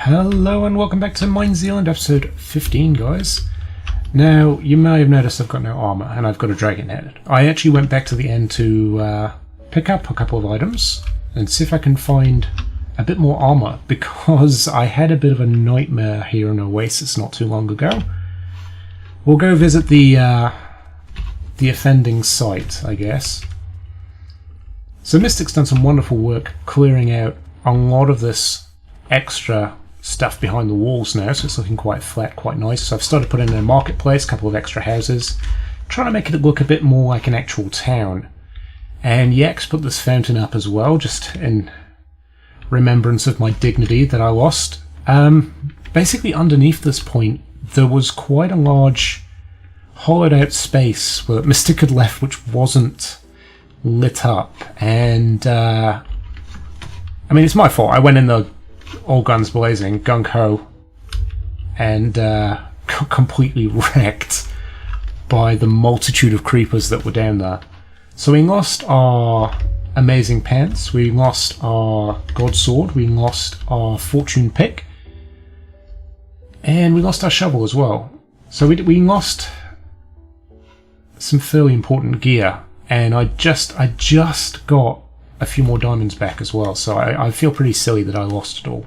Hello and welcome back to Mine Zealand episode 15, guys. Now, you may have noticed I've got no armour and I've got a dragon head. I actually went back to the end to pick up a couple of items and see if I can find a bit more armour, because I had a bit of a nightmare here in Oasis not too long ago. We'll go visit the offending site, I guess. So Mystic's done some wonderful work clearing out a lot of this extra stuff behind the walls now, so it's looking quite flat, quite nice. So I've started putting in a marketplace, a couple of extra houses, trying to make it look a bit more like an actual town. And Yax put this fountain up as well, just in remembrance of my dignity that I lost. Basically underneath this point there was quite a large hollowed out space that Mystic had left which wasn't lit up, and I mean, it's my fault. I went in there all guns blazing, gung-ho, and got completely wrecked by the multitude of creepers that were down there. So we lost our amazing pants, we lost our god sword, we lost our fortune pick, and we lost our shovel as well. So we lost some fairly important gear, and I just got a few more diamonds back as well, so I feel pretty silly that I lost it all.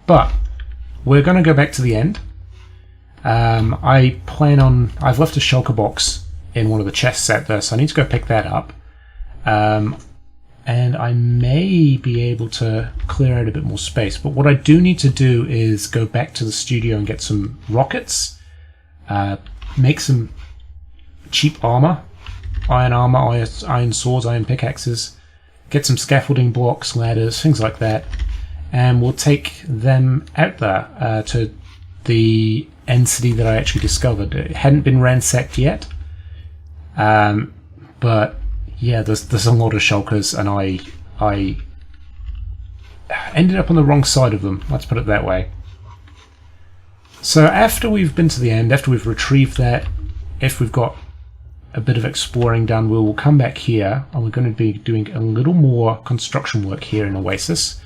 But we're going to go back to the end. I've left a shulker box in one of the chests out there, so I need to go pick that up. And I may be able to clear out a bit more space, but what I do need to do is go back to the studio and get some rockets, make some cheap armor, iron swords, iron pickaxes, get some scaffolding blocks, ladders, things like that, and we'll take them out there to the end city that I actually discovered. It hadn't been ransacked yet, but yeah, there's a lot of shulkers, and I ended up on the wrong side of them, let's put it that way. So after we've been to the end, after we've retrieved that, if we've got a bit of exploring done, we will come back here and we're going to be doing a little more construction work here in Oasis.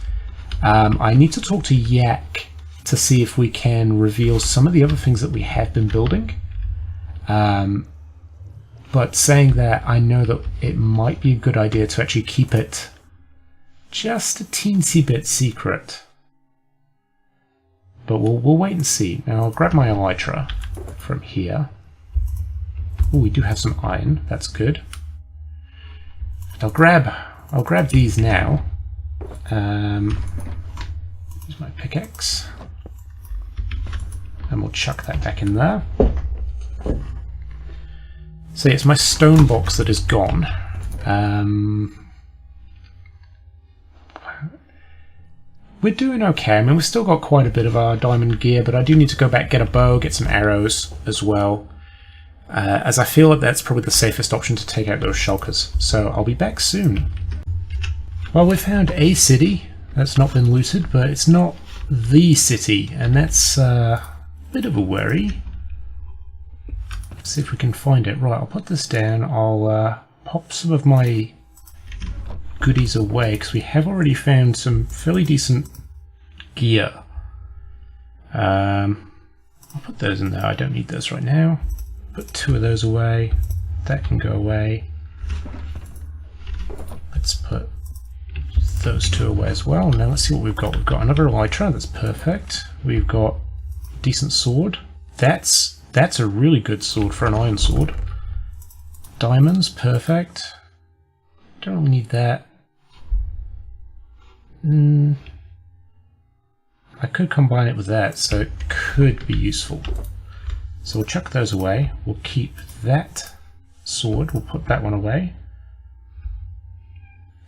I need to talk to Yak to see if we can reveal some of the other things that we have been building. But saying that, I know that it might be a good idea to actually keep it just a teensy bit secret. But we'll wait and see. Now I'll grab my elytra from here. Oh, we do have some iron. That's good. I'll grab these now. Use my pickaxe, and we'll chuck that back in there. So it's my stone box that is gone. We're doing okay. I mean, we've still got quite a bit of our diamond gear, but I do need to go back, get a bow, get some arrows as well. As I feel that that's probably the safest option to take out those shulkers. So I'll be back soon. Well, we found a city that's not been looted, but it's not the city, and that's a bit of a worry. Let's see if we can find it. Right, I'll put this down. I'll pop some of my goodies away, because we have already found some fairly decent gear. I'll put those in there. I don't need those right now. Put two of those away. That can go away. Let's put those two away as well. Now let's see what we've got. We've got another elytra. That's perfect. We've got a decent sword. That's a really good sword for an iron sword. Diamonds, perfect. Don't need that. I could combine it with that, so it could be useful. So we'll chuck those away. We'll keep that sword. We'll put that one away.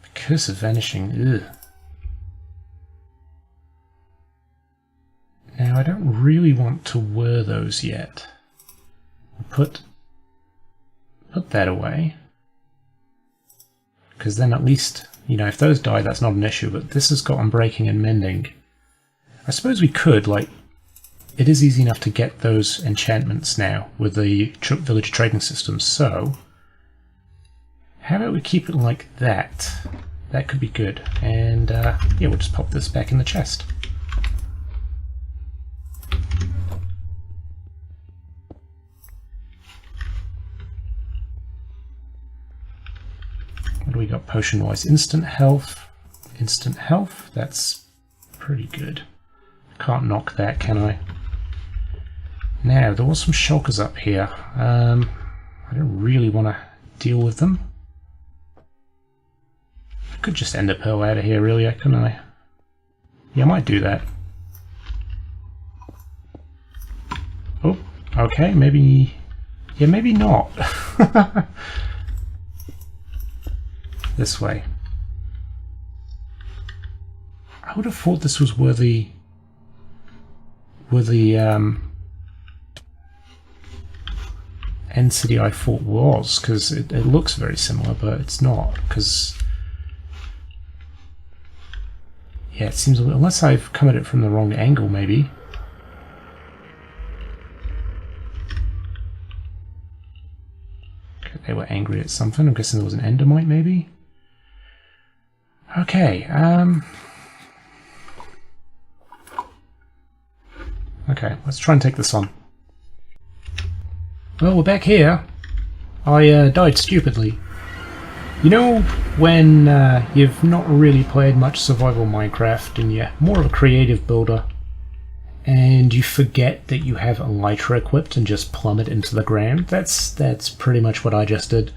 The Curse of Vanishing. Ugh. Now I don't really want to wear those yet. We'll put that away, because then at least, you know, if those die, that's not an issue. But this has got unbreaking and mending. I suppose we could, like, it is easy enough to get those enchantments now with the village trading system, so how about we keep it like that? That could be good. And yeah, we'll just pop this back in the chest. do we got potion-wise? Instant health. Instant health. That's pretty good. Can't knock that, can I? Now, there was some shulkers up here. I don't really want to deal with them. I could just end a pearl out of here, really, couldn't I? Yeah, I might do that. Oh, okay, maybe... Yeah, maybe not. This way. I would have thought this was where the end city I thought was, because it looks very similar, but it's not, because yeah, it seems a little, unless I've come at it from the wrong angle, maybe. Okay, they were angry at something. I'm guessing there was an endermite, maybe. Okay, okay, let's try and take this on. Well, we're back here. I died stupidly. You know when you've not really played much survival Minecraft and you're more of a creative builder and you forget that you have elytra equipped and just plummet into the ground? That's pretty much what I just did.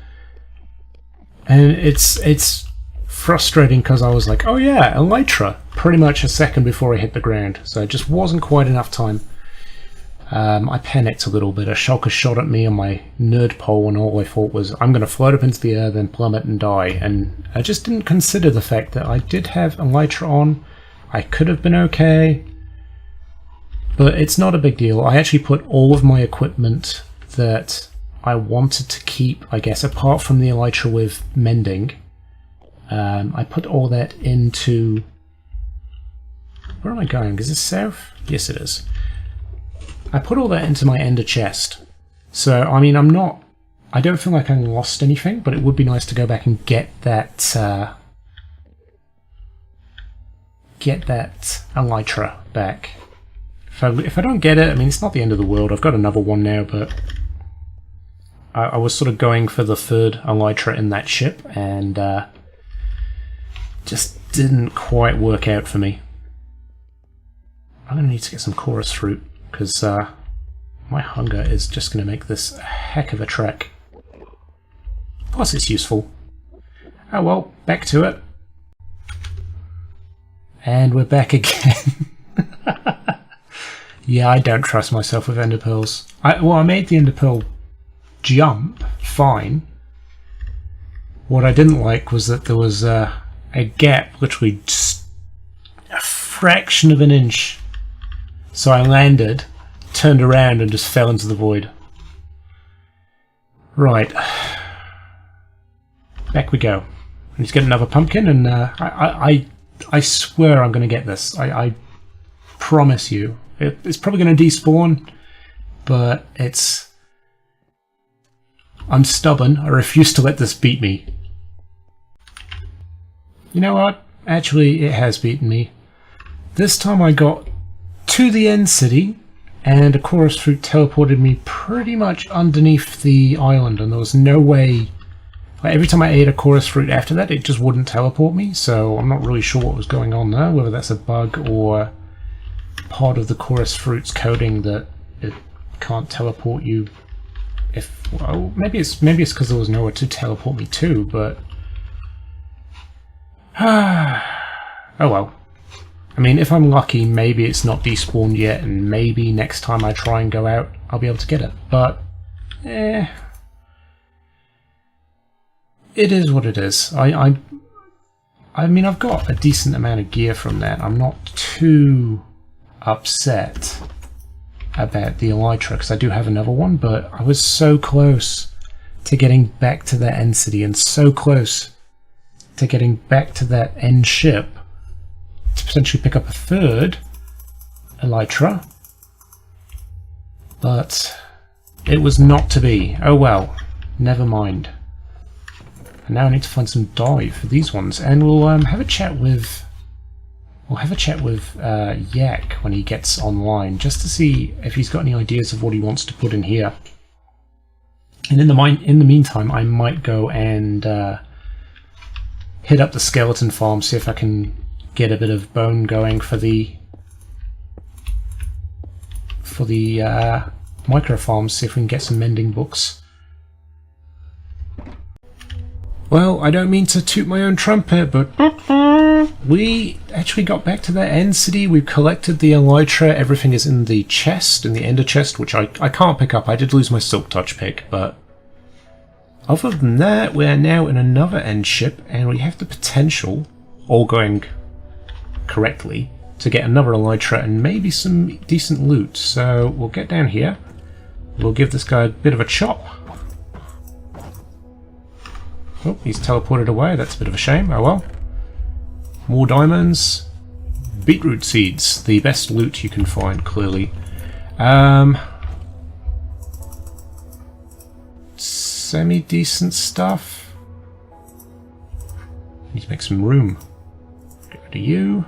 And it's frustrating because I was like, oh yeah, elytra, pretty much a second before I hit the ground. So it just wasn't quite enough time. I panicked a little bit. A shulker shot at me on my nerd pole and all I thought was, I'm going to float up into the air, then plummet and die. And I just didn't consider the fact that I did have elytra on. I could have been okay. But it's not a big deal. I actually put all of my equipment that I wanted to keep, I guess, apart from the elytra with mending. I put all that into... Where am I going? Is this south? Yes, it is. I put all that into my ender chest. So, I mean, I don't feel like I lost anything, but it would be nice to go back and get that elytra back. If I don't get it, I mean, it's not the end of the world. I've got another one now, but I was sort of going for the third elytra in that ship, and just didn't quite work out for me. I'm going to need to get some chorus fruit, because my hunger is just going to make this a heck of a trek. Plus it's useful. Oh well, back to it. And we're back again. Yeah, I don't trust myself with ender pearls. I made the ender pearl jump fine. What I didn't like was that there was a gap, literally just a fraction of an inch. So I landed, turned around, and just fell into the void. Right. Back we go. I need to get another pumpkin, and I swear I'm going to get this. I promise you. It's probably going to despawn, but I'm stubborn. I refuse to let this beat me. You know what? Actually, it has beaten me. This time I got to the end city, and a chorus fruit teleported me pretty much underneath the island, and there was no way... Like, every time I ate a chorus fruit after that, it just wouldn't teleport me, so I'm not really sure what was going on there, whether that's a bug or part of the chorus fruit's coding that it can't teleport you if... Well, maybe it's because there was nowhere to teleport me to, but... Oh well. I mean, if I'm lucky, maybe it's not despawned yet, and maybe next time I try and go out, I'll be able to get it. But, it is what it is. I mean, I've got a decent amount of gear from that. I'm not too upset about the elytra, because I do have another one, but I was so close to getting back to that end city, and so close to getting back to that end ship, to potentially pick up a third elytra, but it was not to be. Oh well, never mind. And now I need to find some dye for these ones, and we'll have a chat with Yak when he gets online, just to see if he's got any ideas of what he wants to put in here. And in the meantime, I might go and hit up the skeleton farm, see if I can get a bit of bone going for the micro farms, see if we can get some mending books. Well, I don't mean to toot my own trumpet, but we actually got back to that end city. We've collected the elytra. Everything is in the chest, in the ender chest, which I can't pick up. I did lose my silk touch pick, but other than that, we're now in another end ship, and we have the potential, all going correctly, to get another elytra and maybe some decent loot. So we'll get down here. We'll give this guy a bit of a chop. Oh, he's teleported away. That's a bit of a shame. Oh well. More diamonds. Beetroot seeds. The best loot you can find, clearly. Semi-decent stuff. Need to make some room. Get rid of you.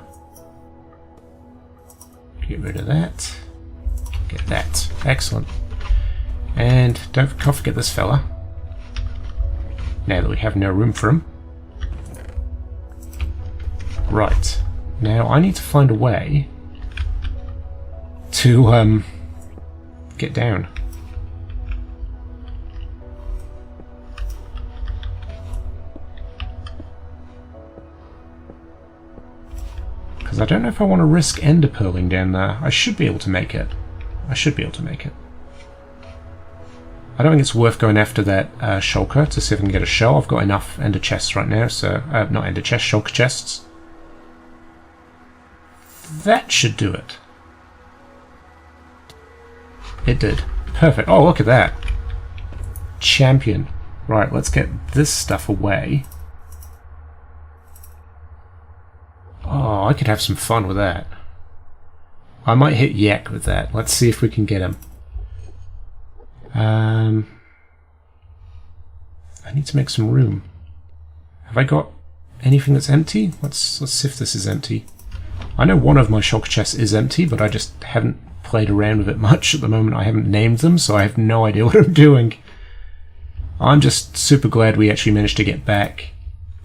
Get rid of that. Get that. Excellent. And can't forget this fella. Now that we have no room for him. Right. Now I need to find a way to get down. Because I don't know if I want to risk ender pearling down there. I should be able to make it. I should be able to make it. I don't think it's worth going after that shulker to see if I can get a shell. I've got enough ender chests right now, so... not ender chests, shulker chests. That should do it. It did. Perfect. Oh, look at that. Champion. Right, let's get this stuff away. Oh, I could have some fun with that. I might hit Yak with that. Let's see if we can get him. I need to make some room. Have I got anything that's empty? Let's see if this is empty. I know one of my shulker chests is empty, but I just haven't played around with it much at the moment. I haven't named them, so I have no idea what I'm doing. I'm just super glad we actually managed to get back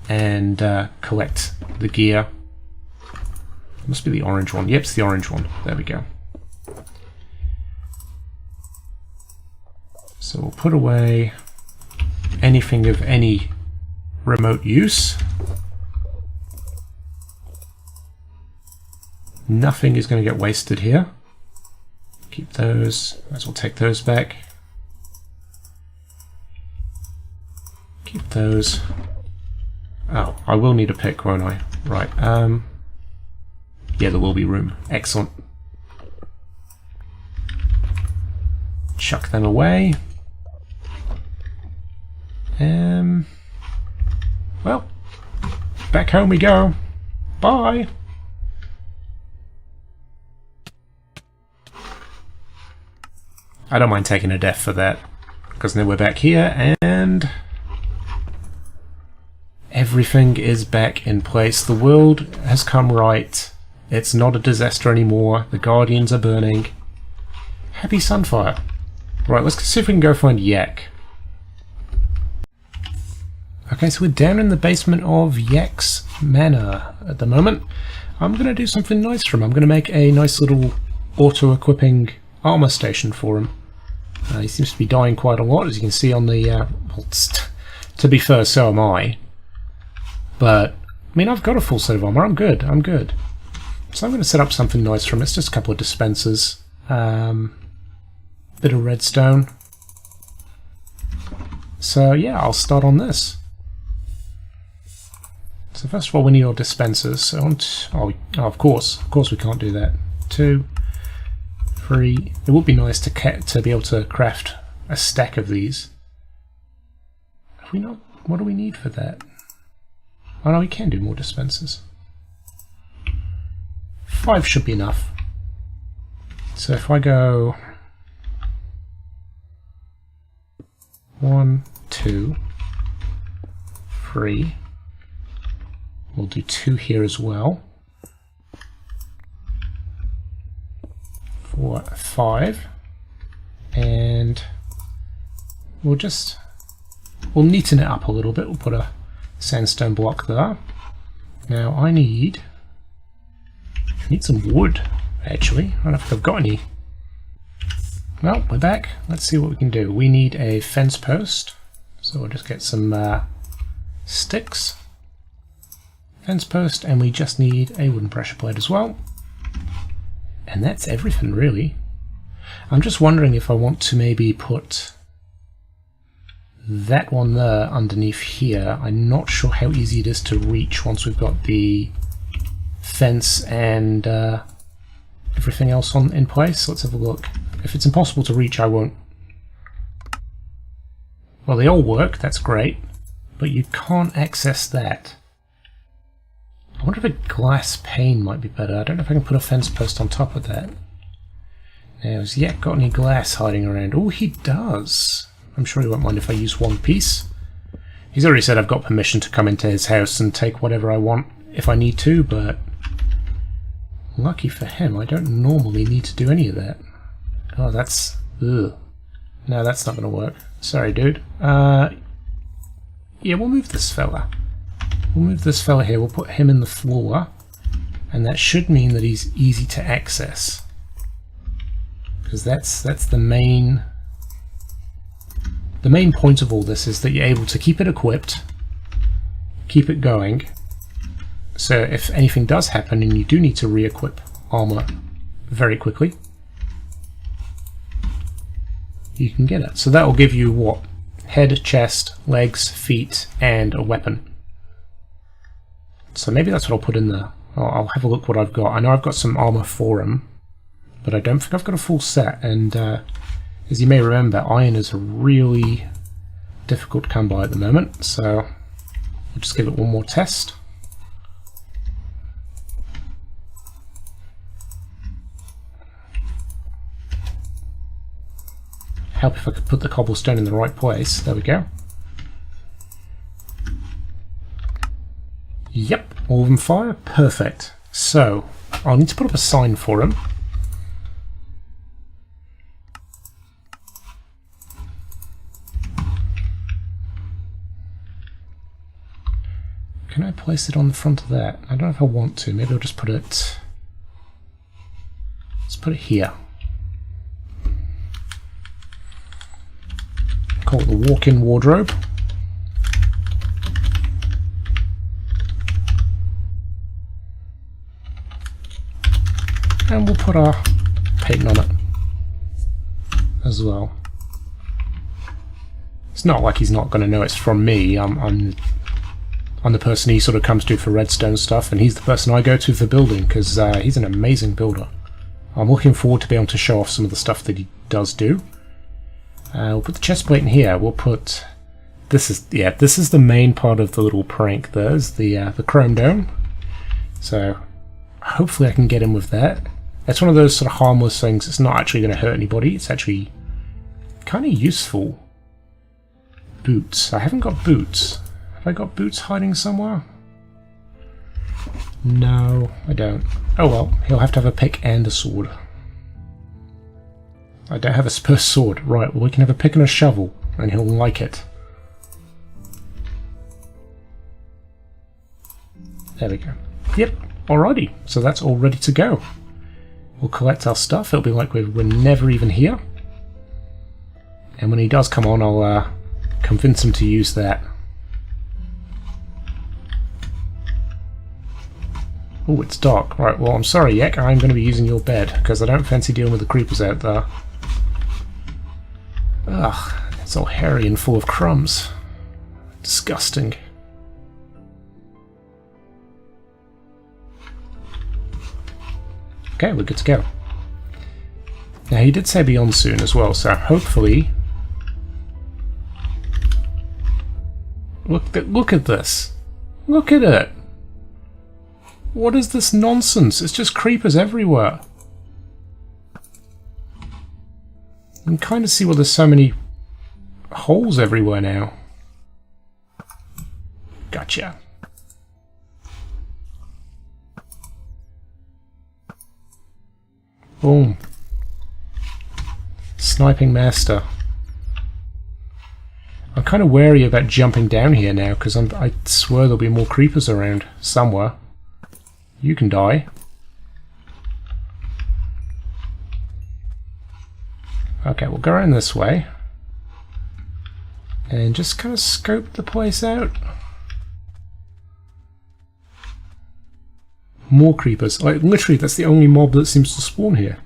and collect the gear. It must be the orange one. Yep, it's the orange one. There we go. So we'll put away anything of any remote use. Nothing is going to get wasted here. Keep those. Might as well take those back. Keep those. Oh, I will need a pick, won't I? Right. Yeah, there will be room. Excellent. Chuck them away. Well, back home we go. Bye. I don't mind taking a death for that, because then we're back here and everything is back in place. The world has come right. It's not a disaster anymore. The Guardians are burning. Happy Sunfire. Right, let's see if we can go find Yak. Okay, so we're down in the basement of Yak's Manor at the moment. I'm going to do something nice for him. I'm going to make a nice little auto-equipping armor station for him. He seems to be dying quite a lot, as you can see on the... well, to be fair, so am I. But, I mean, I've got a full set of armor. I'm good. I'm good. So I'm going to set up something nice for him. It's just a couple of dispensers. Bit of redstone. So yeah, I'll start on this. So first of all, we need our dispensers. So of course we can't do that. 2, 3. It would be nice to be able to craft a stack of these. Have we not? What do we need for that? Oh no, we can do more dispensers. 5 should be enough. So if I go 1, 2, 3. We'll do 2 here as well. 4, 5. And we'll neaten it up a little bit. We'll put a sandstone block there. Now I need some wood, actually. I don't know if I've got any. Well, we're back. Let's see what we can do. We need a fence post, so we'll just get some sticks. Fence post, and we just need a wooden pressure plate as well. And that's everything, really. I'm just wondering if I want to maybe put that one there underneath here. I'm not sure how easy it is to reach once we've got the fence and everything else in place. Let's have a look. If it's impossible to reach, I won't. Well, they all work, that's great, but you can't access that. I wonder if a glass pane might be better. I don't know if I can put a fence post on top of that. Now, has Yak got any glass hiding around? Oh, he does. I'm sure he won't mind if I use one piece. He's already said I've got permission to come into his house and take whatever I want if I need to, but lucky for him, I don't normally need to do any of that. Oh, that's... ugh. No, that's not going to work. Sorry, dude. Yeah, we'll move this fella. We'll move this fella here. We'll put him in the floor, and that should mean that he's easy to access. Because that's the main point of all this, is that you're able to keep it equipped, keep it going, so if anything does happen and you do need to re-equip armor very quickly, you can get it. So that will give you what? Head, chest, legs, feet, and a weapon. So maybe that's what I'll put in there. I'll have a look what I've got. I know I've got some armor for him, but I don't think I've got a full set, and as you may remember, iron is a really difficult to come by at the moment, so we'll just give it one more test. Help if I could put the cobblestone in the right place. There we go. Yep, all of them fire. Perfect. So, I'll need to put up a sign for him. Can I place it on the front of that? I don't know if I want to. Maybe I'll just put it... let's put it here. Call it the walk-in wardrobe. And we'll put our paint on it as well. It's not like he's not going to know it's from me. I'm the person he sort of comes to for redstone stuff, and he's the person I go to for building, because he's an amazing builder. I'm looking forward to be able to show off some of the stuff that he does do. We'll put the chest plate in here. We'll put... this is the main part of the little prank. There's the chrome dome. So hopefully I can get in with that. It's one of those sort of harmless things. It's not actually going to hurt anybody. It's actually kind of useful. Boots. I haven't got boots. Have I got boots hiding somewhere? No, I don't. Oh well, he'll have to have a pick and a sword. I don't have a spur sword. Right, well we can have a pick and a shovel, and he'll like it. There we go. Yep, alrighty. So that's all ready to go. We'll collect our stuff. It'll be like we're never even here. And when he does come on, I'll convince him to use that. Oh, it's dark. Right, well, I'm sorry, Yak. I'm going to be using your bed, because I don't fancy dealing with the creepers out there. Ugh, it's all hairy and full of crumbs. Disgusting. Okay, we're good to go. Now, he did say be on soon as well, so hopefully... Look at this. Look at it. What is this nonsense? It's just creepers everywhere. You can kind of see why there's so many holes everywhere now. Gotcha. Boom. Sniping master. I'm kind of wary about jumping down here now, because I swear there'll be more creepers around somewhere. You can die. Okay, we'll go around this way. And just kind of scope the place out. More creepers. Like, literally, that's the only mob that seems to spawn here.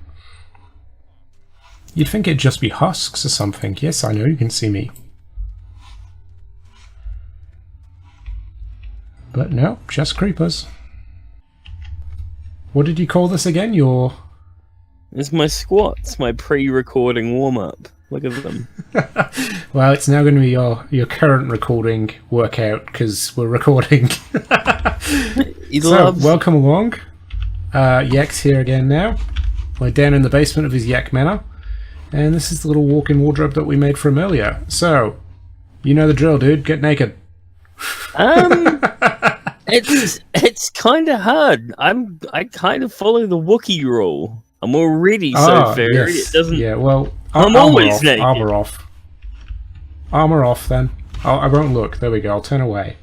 You'd think it'd just be husks or something. Yes, I know, you can see me. But no, just creepers. What did you call this again? It's my squats, my pre-recording warm-up. Look at them. Well, it's now going to be your current recording workout, because we're recording. So, welcome along. Yak's here again now. We're down in the basement of his Yak Manor. And this is the little walk-in wardrobe that we made for him earlier. So, you know the drill, dude. Get naked. It's kind of hard. I kind of follow the Wookiee rule. I'm already so fairy. Yes. It doesn't. Yeah, well, I'm always naked. Armor off. Armor off, then. I won't look. There we go. I'll turn away.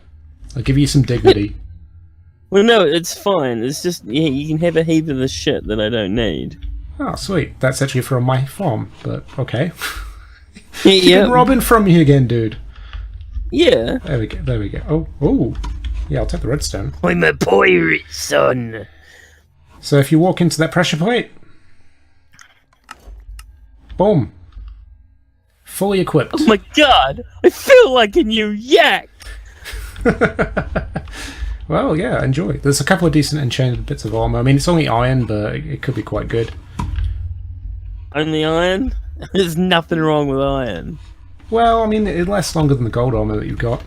I'll give you some dignity. Well, no, it's fine. It's just you can have a heap of the shit that I don't need. Oh, sweet. That's actually from my farm, but okay. Yeah. Robbing from you again, dude. Yeah. There we go. There we go. Oh. Yeah, I'll take the redstone. I'm a pirate, son. So if you walk into that pressure plate, boom. Fully equipped. Oh my god! I feel like a new yak! Well, yeah, enjoy. There's a couple of decent enchanted bits of armor. I mean, it's only iron, but it could be quite good. Only iron? There's nothing wrong with iron. Well, I mean, it lasts longer than the gold armor that you've got.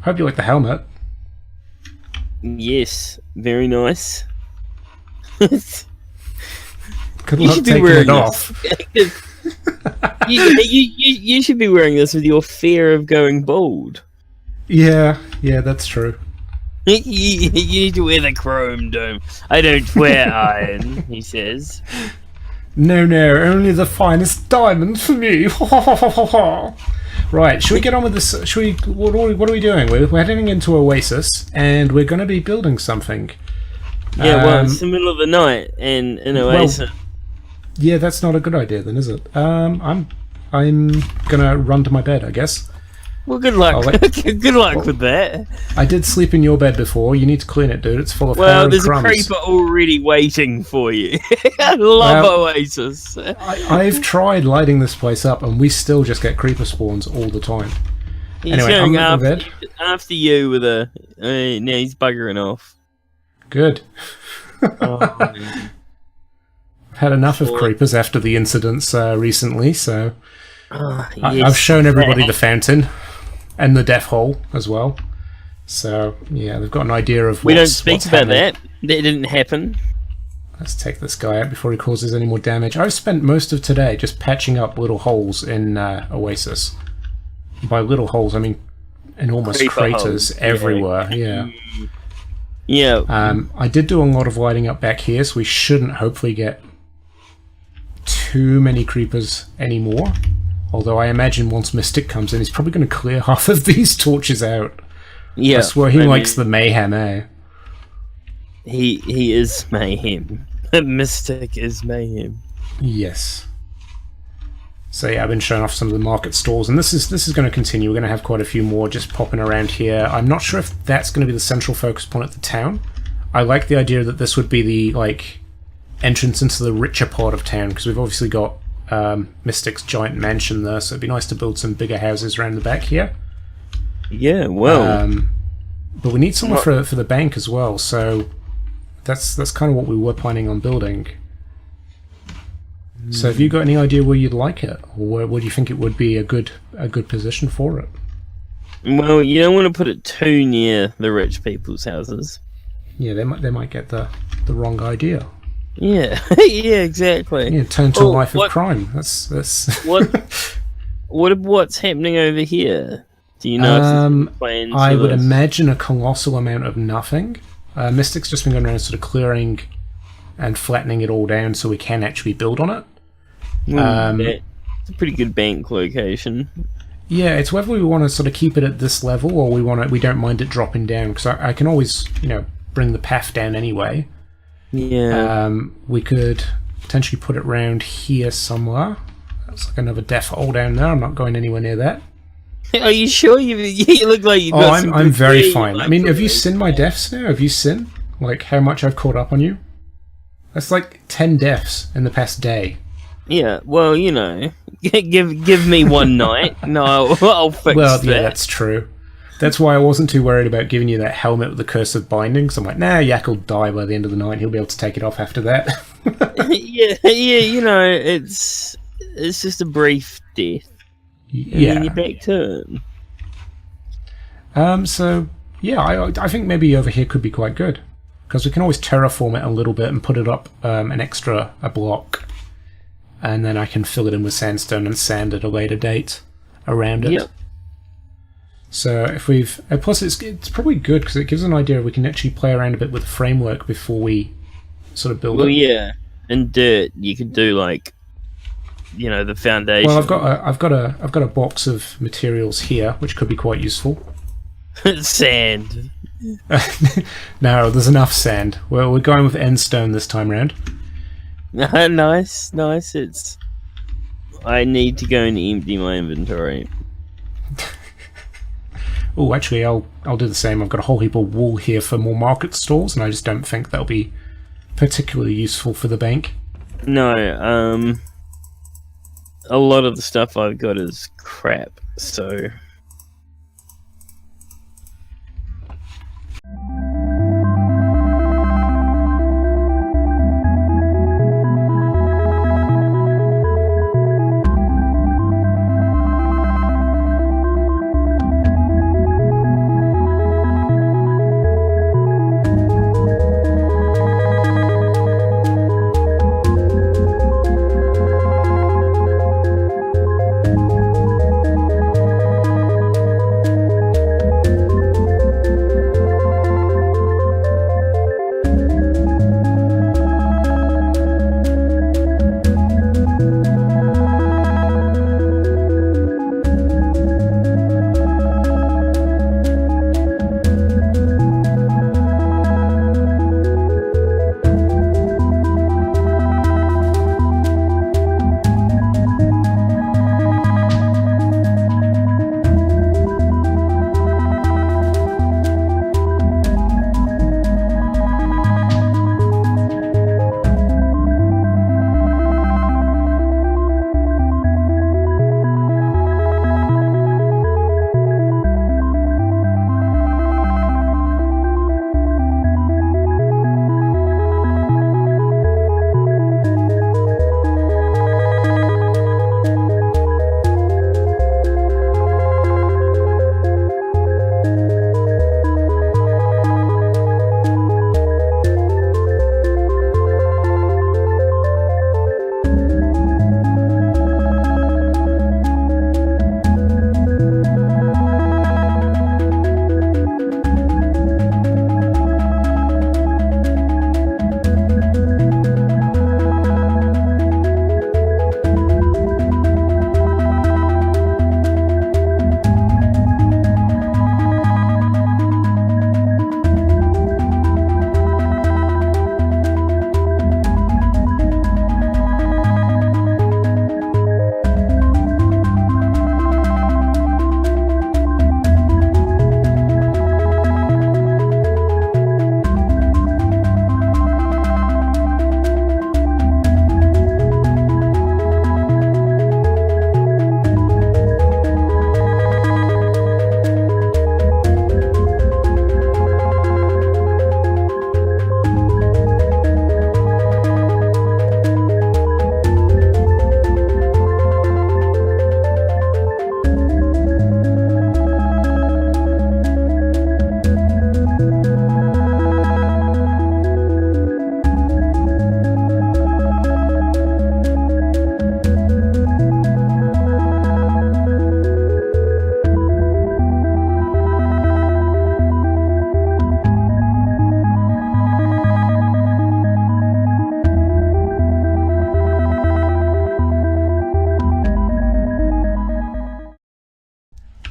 Hope you like the helmet. Yes, very nice. Good luck taking it off. you should be wearing this with your fear of going bald. Yeah, that's true. You need to wear the chrome dome. I don't wear iron, he says. No, only the finest diamonds for me. Right, should we get on with this? What are we doing? We're heading into Oasis, and we're going to be building something. Yeah, well, it's the middle of the night, and in Oasis. Well, yeah, that's not a good idea, then, is it? I'm gonna run to my bed, I guess. Well, good luck. Good luck with that. I did sleep in your bed before. You need to clean it, dude. It's full of hair and there's crumbs. A creeper already waiting for you. I love Oasis. I've tried lighting this place up, and we still just get creeper spawns all the time. He's anyway, I'm going bed. after you with a... no, he's buggering off. Good. Oh, had enough of creepers after the incidents recently, so... Yes. I've shown everybody the fountain. And the death hole as well. So, yeah, they've got an idea of We don't speak about happening. that. That didn't happen. Let's take this guy out before he causes any more damage. I've spent most of today just patching up little holes in Oasis. By little holes, I mean enormous Creeper craters holes. everywhere. Yeah. Yeah. I did do a lot of lighting up back here, so we shouldn't hopefully get too many creepers anymore. Although I imagine once Mystic comes in, he's probably going to clear half of these torches out. Yeah. I swear he likes the mayhem, eh? He is mayhem. Mystic is mayhem. Yes. So yeah, I've been showing off some of the market stalls, and this is going to continue. We're going to have quite a few more just popping around here. I'm not sure if that's going to be the central focus point at the town. I like the idea that this would be the entrance into the richer part of town, because we've obviously got Mystic's giant mansion there, so it'd be nice to build some bigger houses around the back here. Yeah, well, but we need somewhere for the bank as well, so that's kind of what we were planning on building. So have you got any idea where you'd like it, or where do you think it would be a good position for it? Well, you don't want to put it too near the rich people's houses. Yeah, they might get the wrong idea. Yeah, yeah, exactly. Yeah, turn to a life of crime. That's what's happening over here? Do you know if there's plans I for would this? imagine a colossal amount of nothing. Mystic's just been going around sort of clearing and flattening it all down so we can actually build on it. It's a pretty good bank location. Yeah, it's whether we want to sort of keep it at this level or we don't mind it dropping down, because I can always, bring the path down anyway. Yeah. We could potentially put it round here somewhere. That's like another death hole down there. I'm not going anywhere near that. Are you sure? You look like you. Oh, I'm very fine. I mean, have you seen my deaths now? Have you seen like how much I've caught up on you? That's like 10 deaths in the past day. Yeah. Well, give me one night. No, I'll fix Well, that. yeah, that's true. That's why I wasn't too worried about giving you that helmet with the cursive bindings. I'm like, nah, Yak will die by the end of the night. He'll be able to take it off after that. yeah. It's just a brief death. And then you're back to it. So yeah, I think maybe over here could be quite good, because we can always terraform it a little bit and put it up a block, and then I can fill it in with sandstone and sand at a later date around it. Yep. So if we've plus it's probably good because it gives an idea we can actually play around a bit with the framework before we sort of build it. Well, yeah, in dirt you could do like, the foundation. Well, I've got a box of materials here which could be quite useful. Sand. No, there's enough sand. Well, we're going with end stone this time round. Nice. I need to go and empty my inventory. Oh, actually, I'll do the same. I've got a whole heap of wool here for more market stalls, and I just don't think that'll be particularly useful for the bank. No, a lot of the stuff I've got is crap, so...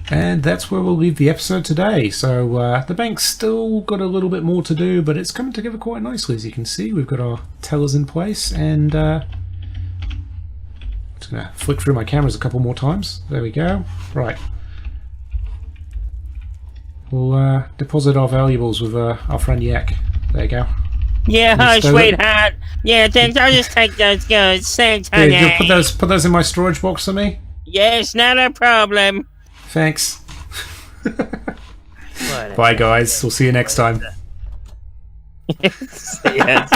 And that's where we'll leave the episode today. So the bank's still got a little bit more to do, but it's coming together quite nicely, as you can see. We've got our tellers in place, and just going to flick through my cameras a couple more times. There we go. Right. We'll deposit our valuables with our friend Yak. There you go. Yeah, hi, sweetheart. Yeah, thanks. I'll just take those goods. Thanks, honey. Yeah, put those in my storage box for me. Yes, not a problem. Thanks. Bye, guys. We'll see you next time. See ya.